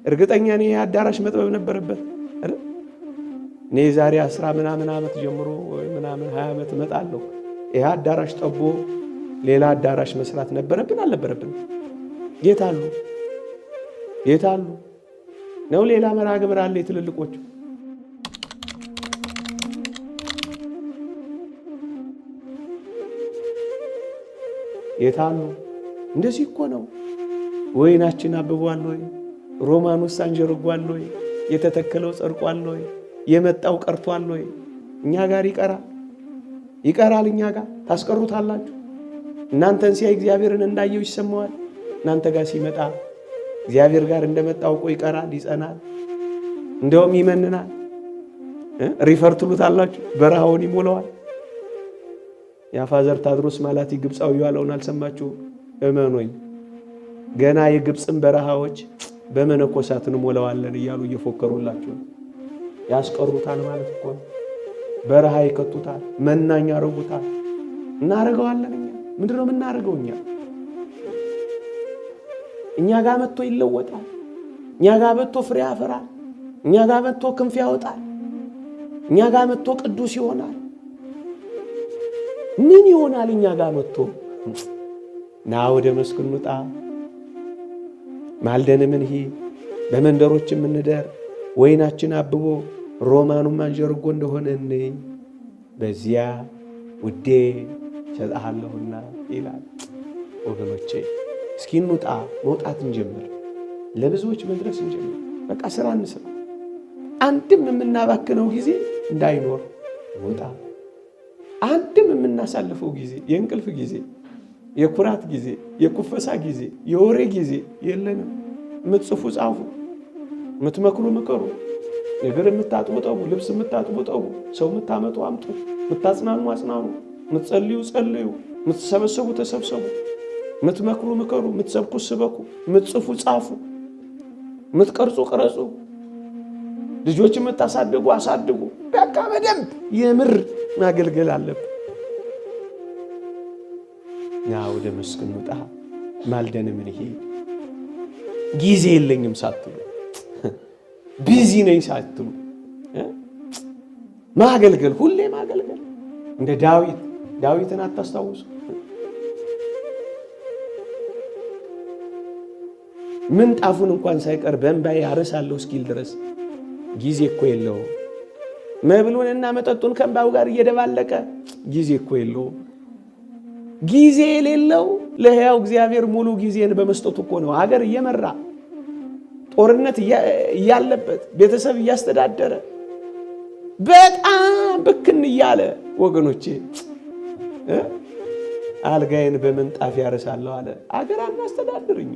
እርግጠኛ ነኝ አዳራሽ መጥበብ ነበረበት አይደል? እኔ ዛሬ 10 ምናምን ዓመት ጀምሮ ወይ ምናምን 20 ዓመት እመጣለሁ። ይሄ አዳራሽ ጠቦ ሌላ አዳራሽ መስራት ነበረብን አልነበረብን? የታሉ ነው? ሌላ መርሃ ግብር አለ የትልልቆቹ። የታሉ? እንደዚህ እኮ ነው። ወይናችን አብቧል ወይ? ሮማኑስ አንጀርጓል ወይ? የተተከለው ጸድቋል ወይ? የመጣው ቀርቷል ወይ? እኛ ጋር ይቀራል። እኛ ጋር ታስቀሩታላችሁ። እናንተን ሲያይ እግዚአብሔርን እንዳየው ይሰማዋል። እናንተ ጋር ሲመጣ እግዚአብሔር ጋር እንደመጣ አውቆ ይቀራል፣ ይጸናል፣ እንደውም ይመንናል። ሪፈር ትሉታላችሁ፣ በረሃውን ይሞላዋል። ያፋዘር ታድሮስ ማላቲ ግብፃዊ ያለውን አልሰማችሁ? እመኖኝ ገና የግብፅን በረሃዎች በመነኮሳት እንሞላዋለን እያሉ እየፎከሩላችሁ ያስቀሩታል ማለት እኮ ነው። በረሃ ይከቱታል፣ መናኛ ያረጉታል። እናረጋዋለን። ምንድነው የምናረገው? እኛ ጋር መጥቶ ይለወጣል። እኛ ጋር መጥቶ ፍሬ ያፈራል። እኛ ጋር መጥቶ ክንፍ ያወጣል። እኛ ጋር መጥቶ ቅዱስ ይሆናል። ምን ይሆናል? እኛ ጋር መጥቶ ና ወደ መስክ እንውጣ፣ ማልደን እንሂድ፣ በመንደሮች እንደር፣ ወይናችን አብቦ ሮማኑም አንጀርጎ እንደሆነ እንይ፣ በዚያ ውዴ ሰጣለሁና ይላል። ወገኖቼ እስኪ እንውጣ፣ መውጣት እንጀምር፣ ለብዙዎች መድረስ እንጀምር። በቃ ስራ እንስራ። አንድም የምናባክነው ጊዜ እንዳይኖር እንውጣ። አንድም የምናሳልፈው ጊዜ፣ የእንቅልፍ ጊዜ፣ የኩራት ጊዜ፣ የኩፈሳ ጊዜ፣ የወሬ ጊዜ የለንም። የምትጽፉ ጻፉ፣ የምትመክሩ ምከሩ፣ ነገር የምታጥቡ ጠቡ፣ ልብስ የምታጥቡ ጠቡ፣ ሰው የምታመጡ አምጡ፣ የምታጽናኑ አጽናኑ፣ የምትጸልዩ ጸልዩ፣ የምትሰበሰቡ ተሰብሰቡ፣ የምትመክሩ ምከሩ፣ የምትሰብኩ ስበኩ፣ የምትጽፉ ጻፉ፣ የምትቀርጹ ቅረጹ፣ ልጆች የምታሳድጉ አሳድጉ። በቃ በደንብ የምር ማገልገል አለብን። ና ወደ መስክ እንውጣ፣ ማልደን እንሂድ። ጊዜ የለኝም ሳትሉ፣ ቢዚ ነኝ ሳትሉ ማገልገል፣ ሁሌ ማገልገል። እንደ ዳዊትን አታስታውሱ? ምንጣፉን እንኳን ሳይቀር በእንባዬ አርሳለሁ እስኪል ድረስ ጊዜ እኮ የለው። መብሉንና መጠጡን ከእንባው ጋር እየደባለቀ ጊዜ እኮ የለው። ጊዜ የሌለው ለሕያው እግዚአብሔር ሙሉ ጊዜን በመስጠቱ እኮ ነው። ሀገር እየመራ ጦርነት እያለበት ቤተሰብ እያስተዳደረ በጣም ብክን እያለ ወገኖቼ አልጋዬን በምንጣፍ ያርሳለሁ አለ። አገር አናስተዳድርኛ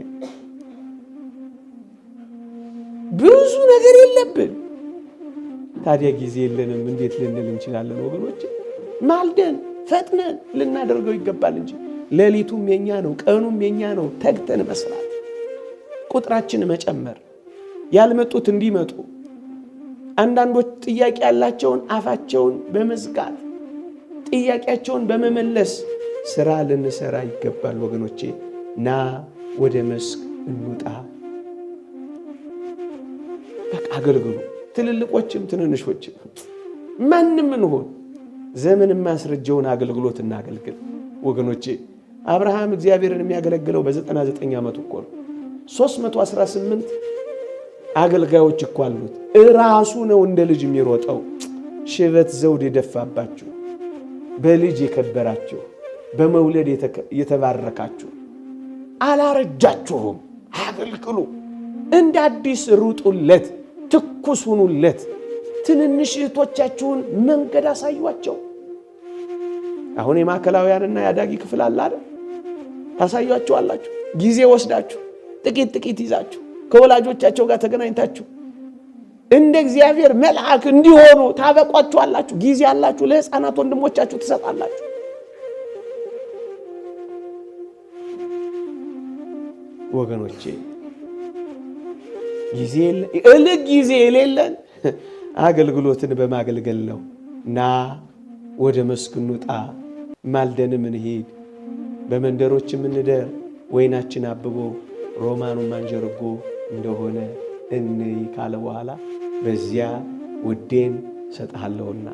ብዙ ነገር የለብን። ታዲያ ጊዜ የለንም እንዴት ልንል እንችላለን? ወገኖቼ ማልደን ፈጥነን ልናደርገው ይገባል እንጂ ሌሊቱም የኛ ነው፣ ቀኑም የኛ ነው። ተግተን መስራት፣ ቁጥራችን መጨመር፣ ያልመጡት እንዲመጡ፣ አንዳንዶች ጥያቄ ያላቸውን አፋቸውን በመዝጋት ጥያቄያቸውን በመመለስ ስራ ልንሰራ ይገባል። ወገኖቼ ና ወደ መስክ እንውጣ። በቃ አገልግሉ። ትልልቆችም ትንንሾችም ማንም እንሆን ዘመን የማያስረጀውን አገልግሎት እናገልግል። ወገኖቼ አብርሃም እግዚአብሔርን የሚያገለግለው በ99 ዓመቱ እኮ ነው። 318 አገልጋዮች እኮ አሉት። እራሱ ነው እንደ ልጅ የሚሮጠው። ሽበት ዘውድ የደፋባችሁ፣ በልጅ የከበራችሁ፣ በመውለድ የተባረካችሁ አላረጃችሁም። አገልግሉ። እንደ አዲስ ሩጡለት፣ ትኩስ ሁኑለት። ትንንሽ እህቶቻችሁን መንገድ አሳዩአቸው። አሁን የማዕከላውያንና የአዳጊ ክፍል አለ አይደል? ታሳዩአቸዋላችሁ። ጊዜ ወስዳችሁ ጥቂት ይዛችሁ ከወላጆቻቸው ጋር ተገናኝታችሁ እንደ እግዚአብሔር መልአክ እንዲሆኑ ታበቋቸዋላችሁ። ጊዜ አላችሁ፣ ለሕፃናት ወንድሞቻችሁ ትሰጣላችሁ። ወገኖቼ ጊዜ የሌለን አገልግሎትን በማገልገል ነው። ና ወደ መስክ እንውጣ፣ ማልደንም እንሂድ፣ በመንደሮችም እንደር፣ ወይናችን አብቦ ሮማኑም አንጀርጎ እንደሆነ እንይ ካለ በኋላ በዚያ ውዴን ሰጥሃለሁና